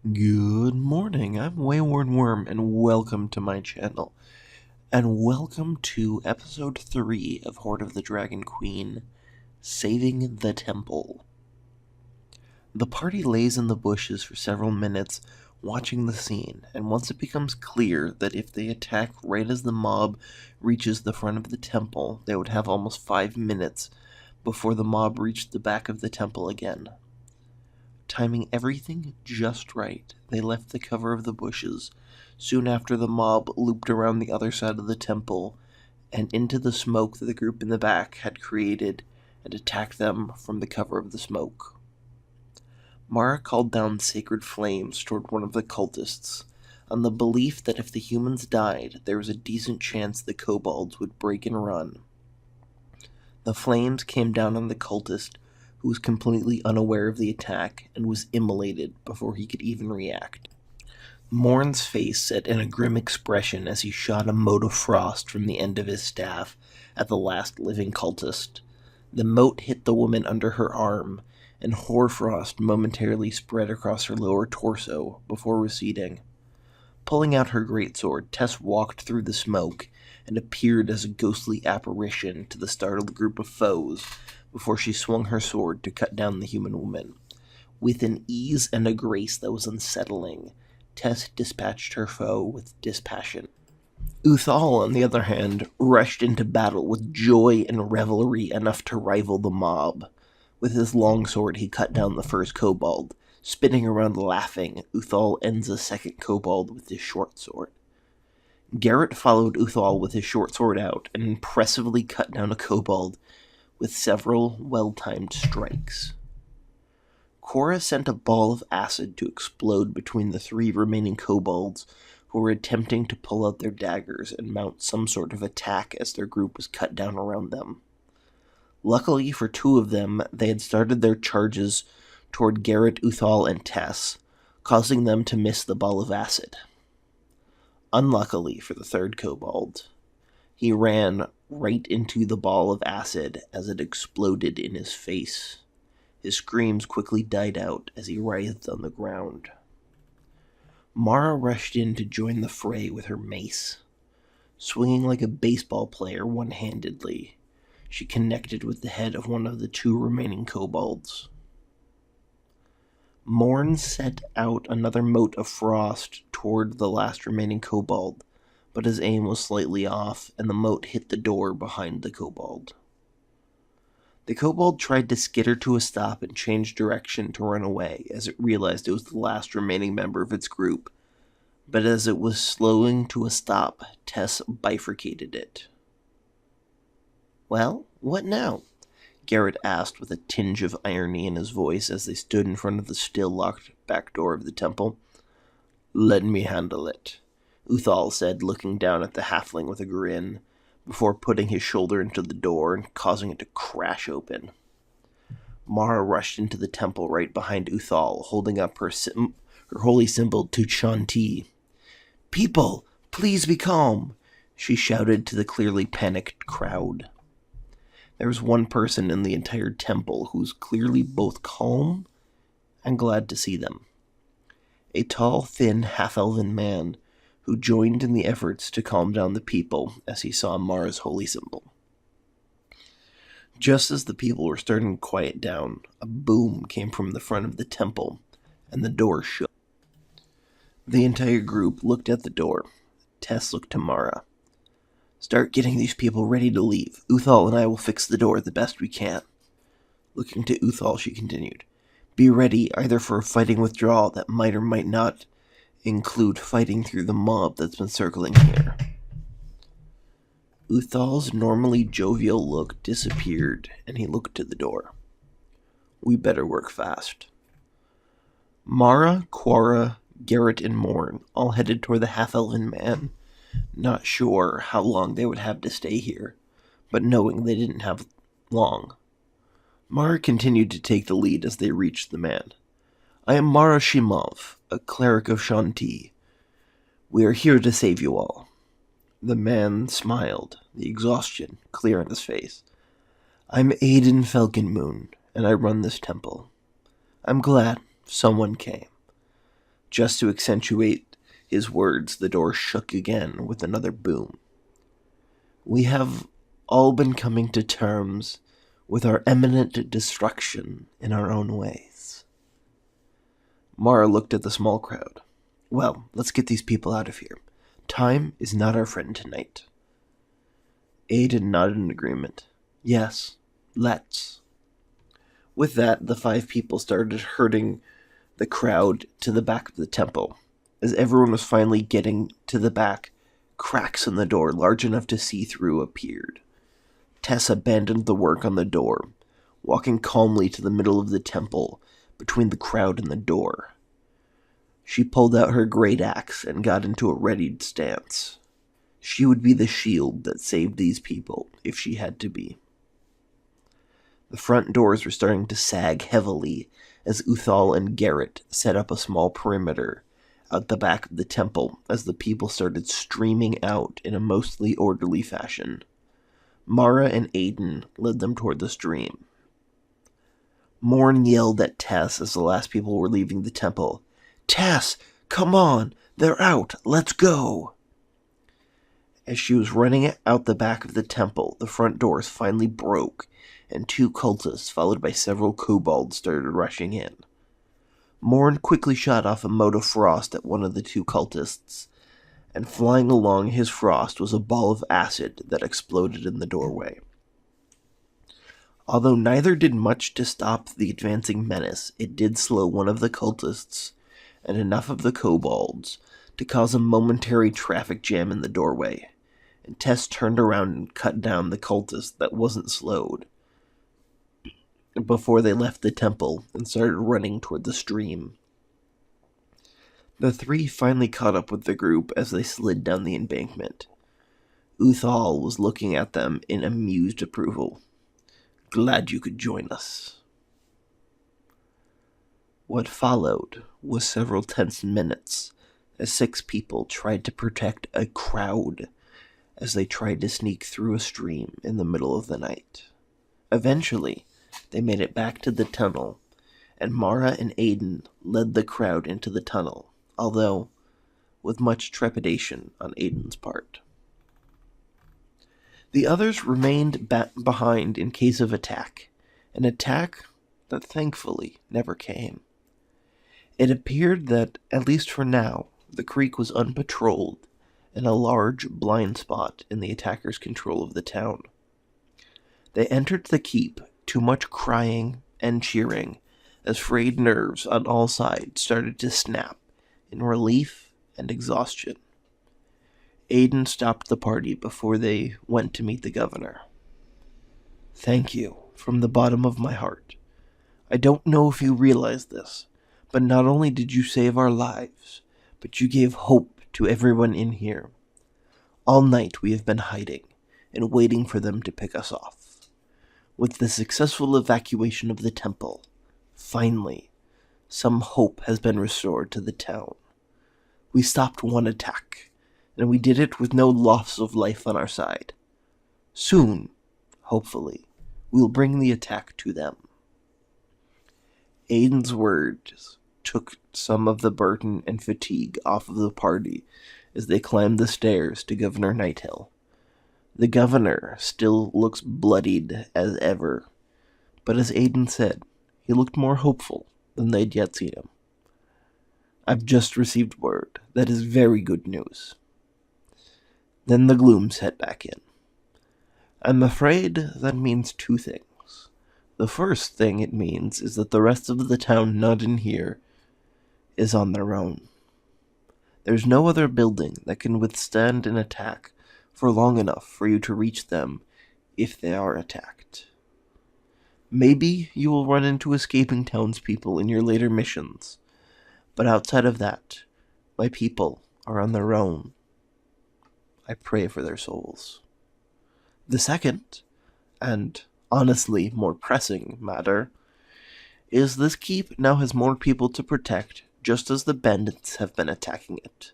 Good morning, I'm WaywornWyrm, and welcome to my channel. And welcome to episode 3 of Hoard of the Dragon Queen, Saving the Temple. The party lays in the bushes for several minutes, watching the scene, and once it becomes clear that if they attack right as the mob reaches the front of the temple, they would have almost 5 minutes before the mob reached the back of the temple again. Timing everything just right, they left the cover of the bushes soon after the mob looped around the other side of the temple and into the smoke that the group in the back had created and attacked them from the cover of the smoke. Mara called down sacred flames toward one of the cultists, on the belief that if the humans died, there was a decent chance the kobolds would break and run. The flames came down on the cultist, who was completely unaware of the attack and was immolated before he could even react. Morn's face set in a grim expression as he shot a mote of frost from the end of his staff at the last living cultist. The mote hit the woman under her arm, and hoarfrost momentarily spread across her lower torso before receding. Pulling out her greatsword, Tess walked through the smoke and appeared as a ghostly apparition to the startled group of foes before she swung her sword to cut down the human woman. With an ease and a grace that was unsettling, Tess dispatched her foe with dispassion. Uthal, on the other hand, rushed into battle with joy and revelry enough to rival the mob. With his longsword, he cut down the first kobold. Spinning around laughing, Uthal ends a second kobold with his short sword. Garrett followed Uthal with his short sword out and impressively cut down a kobold with several well-timed strikes. Cora sent a ball of acid to explode between the 3 remaining kobolds who were attempting to pull out their daggers and mount some sort of attack as their group was cut down around them. Luckily for 2 of them, they had started their charges toward Garrett, Uthal, and Tess, causing them to miss the ball of acid. Unluckily for the 3rd kobold, he ran right into the ball of acid as it exploded in his face. His screams quickly died out as he writhed on the ground. Mara rushed in to join the fray with her mace. Swinging like a baseball player one-handedly, she connected with the head of one of the 2 remaining kobolds. Morn set out another mote of frost toward the last remaining kobold, but his aim was slightly off, and the mote hit the door behind the kobold. The kobold tried to skitter to a stop and change direction to run away as it realized it was the last remaining member of its group, but as it was slowing to a stop, Tess bifurcated it. "Well, what now?" Garrett asked with a tinge of irony in his voice as they stood in front of the still-locked back door of the temple. "Let me handle it," Uthal said, looking down at the halfling with a grin, before putting his shoulder into the door and causing it to crash open. Mara rushed into the temple right behind Uthal, holding up her holy symbol to Chauntea. "People, please be calm," she shouted to the clearly panicked crowd. There was one person in the entire temple who was clearly both calm and glad to see them. A tall, thin, half-elven man who joined in the efforts to calm down the people as he saw Mara's holy symbol. Just as the people were starting to quiet down, a boom came from the front of the temple, and the door shook. The entire group looked at the door. Tess looked to Mara. "Start getting these people ready to leave. Uthal and I will fix the door the best we can." Looking to Uthal, she continued, "Be ready either for a fighting withdrawal that might or might not include fighting through the mob that's been circling here." Uthal's normally jovial look disappeared, and he looked to the door. "We better work fast." Mara, Cora, Garrett, and Morn all headed toward the half-elven man, not sure how long they would have to stay here, but knowing they didn't have long. Mara continued to take the lead as they reached the man. "I am Mara Shimov, a cleric of Chauntea. We are here to save you all." The man smiled, the exhaustion clear on his face. "I'm Aiden Falconmoon, and I run this temple. I'm glad someone came. Just to accentuate his words, the door shook again with another boom. We have all been coming to terms with our imminent destruction in our own ways. Mara looked at the small crowd. Well, let's get these people out of here. Time is not our friend tonight. Aiden nodded in agreement. Yes, let's. With that, the 5 people started herding the crowd to the back of the temple. As everyone was finally getting to the back, cracks in the door large enough to see through appeared. Tess abandoned the work on the door, walking calmly to the middle of the temple between the crowd and the door. She pulled out her great axe and got into a readied stance. She would be the shield that saved these people, if she had to be. The front doors were starting to sag heavily as Uthal and Garrett set up a small perimeter out the back of the temple as the people started streaming out in a mostly orderly fashion. Mara and Aiden led them toward the stream. Morn yelled at Tess as the last people were leaving the temple. Tess, come on! They're out! Let's go! As she was running out the back of the temple, the front doors finally broke, and 2 cultists, followed by several kobolds, started rushing in. Morn quickly shot off a mote of frost at one of the 2 cultists, and flying along his frost was a ball of acid that exploded in the doorway. Although neither did much to stop the advancing menace, it did slow one of the cultists and enough of the kobolds to cause a momentary traffic jam in the doorway, and Tess turned around and cut down the cultist that wasn't slowed before they left the temple and started running toward the stream. The 3 finally caught up with the group as they slid down the embankment. Uthal was looking at them in amused approval. Glad you could join us. What followed was several tense minutes as 6 people tried to protect a crowd as they tried to sneak through a stream in the middle of the night. Eventually, they made it back to the tunnel, and Mara and Aiden led the crowd into the tunnel, although with much trepidation on Aiden's part. The others remained behind in case of attack, an attack that thankfully never came. It appeared that, at least for now, the creek was unpatrolled and a large blind spot in the attackers' control of the town. They entered the keep, too much crying and cheering, as frayed nerves on all sides started to snap in relief and exhaustion. Aiden stopped the party before they went to meet the governor. Thank you, from the bottom of my heart. I don't know if you realize this, but not only did you save our lives, but you gave hope to everyone in here. All night we have been hiding and waiting for them to pick us off. With the successful evacuation of the temple, finally, some hope has been restored to the town. We stopped one attack, and we did it with no loss of life on our side. Soon, hopefully, we'll bring the attack to them. Aiden's words took some of the burden and fatigue off of the party as they climbed the stairs to Governor Nighthill. The governor still looks bloodied as ever, but as Aiden said, he looked more hopeful than they'd yet seen him. I've just received word. That is very good news. Then the gloom set back in. I'm afraid that means 2 things. The first thing it means is that the rest of the town not in here is on their own. There's no other building that can withstand an attack for long enough for you to reach them if they are attacked. Maybe you will run into escaping townspeople in your later missions, but outside of that, my people are on their own. I pray for their souls. The second, and honestly more pressing matter, is this keep now has more people to protect, just as the bandits have been attacking it.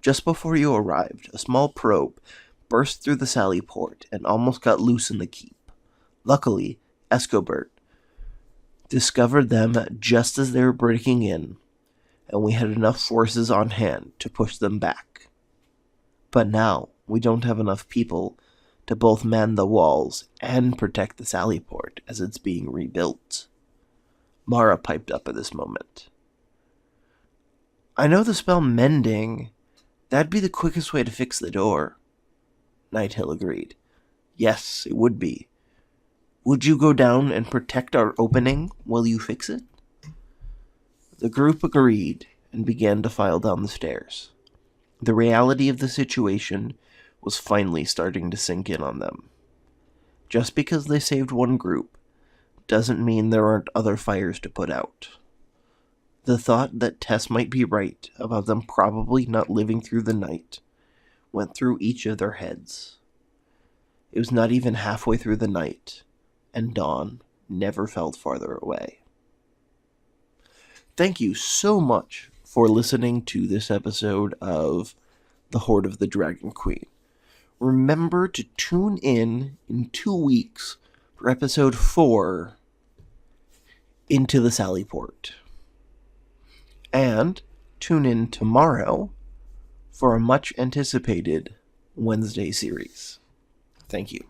Just before you arrived, a small probe burst through the sally port and almost got loose in the keep. Luckily, Escobert discovered them just as they were breaking in, and we had enough forces on hand to push them back. But now, we don't have enough people to both man the walls and protect the sally port as it's being rebuilt. Mara piped up at this moment. I know the spell Mending. That'd be the quickest way to fix the door. Nighthill agreed. Yes, it would be. Would you go down and protect our opening while you fix it? The group agreed and began to file down the stairs. The reality of the situation was finally starting to sink in on them. Just because they saved one group doesn't mean there aren't other fires to put out. The thought that Tess might be right about them probably not living through the night went through each of their heads. It was not even halfway through the night, and dawn never felt farther away. Thank you so much for listening to this episode of The Hoard of the Dragon Queen. Remember to tune in 2 weeks for episode 4, Into the Sallyport. And tune in tomorrow for a much anticipated Wednesday series. Thank you.